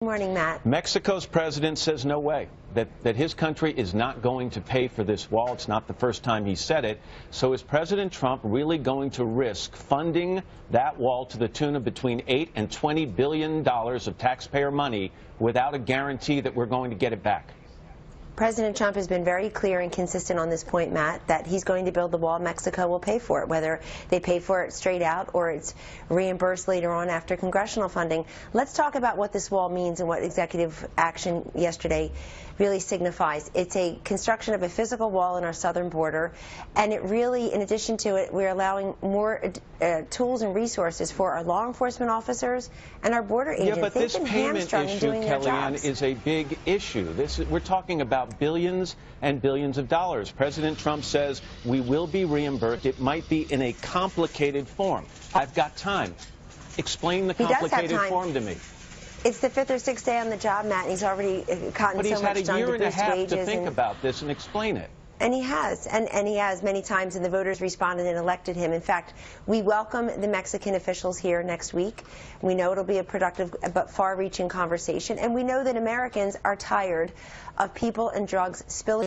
Morning, Matt. Mexico's president says no way, that his country is not going to pay for this wall. It's not the first time he said it. So is President Trump really going to risk funding that wall to the tune of between $8 and $20 billion of taxpayer money without a guarantee that we're going to get it back? President Trump has been very clear and consistent on this point, Matt, that he's going to build the wall. Mexico will pay for it, whether they pay for it straight out or it's reimbursed later on after congressional funding. Let's talk about what this wall means and what executive action yesterday really signifies. It's a construction of a physical wall in our southern border, and it really, in addition to it, we're allowing more tools and resources for our law enforcement officers and our border agents. Yeah, but this payment issue, Kellyanne, is a big issue. We're talking about billions and billions of dollars. President Trump says we will be reimbursed. It might be in a complicated form. I've got time. Explain the complicated form to me. It's the fifth or sixth day on the job, Matt, and he's already gotten so much done to boost wages. But he's had a year and a half to think about this and explain it. And he has, and he has many times, and the voters responded and elected him. In fact, we welcome the Mexican officials here next week. We know it'll be a productive but far-reaching conversation, and we know that Americans are tired of people and drugs spilling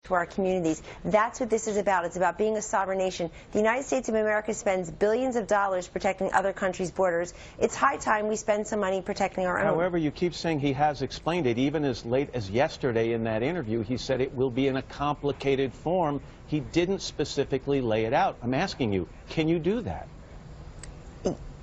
to our communities. That's what this is about. It's about being a sovereign nation. The United States of America spends billions of dollars protecting other countries' borders. It's high time we spend some money protecting our own. However, you keep saying he has explained it. Even as late as yesterday in that interview, he said it will be in a complicated form. He didn't specifically lay it out. I'm asking you, can you do that?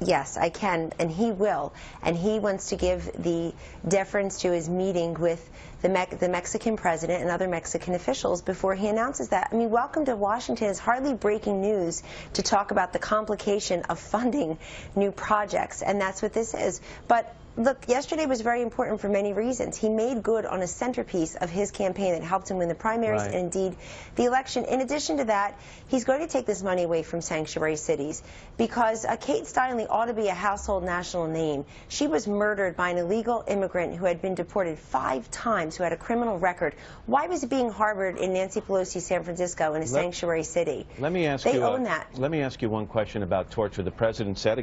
Yes, I can, and he will. And he wants to give the deference to his meeting with the Mexican president and other Mexican officials before he announces that. I mean, welcome to Washington is hardly breaking news to talk about the complication of funding new projects, and that's what this is. But look, yesterday was very important for many reasons. He made good on a centerpiece of his campaign that helped him win the primaries and indeed the election. In addition to that, he's going to take this money away from sanctuary cities because Kate Steinle ought to be a household national name. She was murdered by an illegal immigrant who had been deported 5 times, who had a criminal record. Why was he being harbored in Nancy Pelosi's San Francisco in a sanctuary city? Let me ask they own that. Let me ask you one question about torture. The president said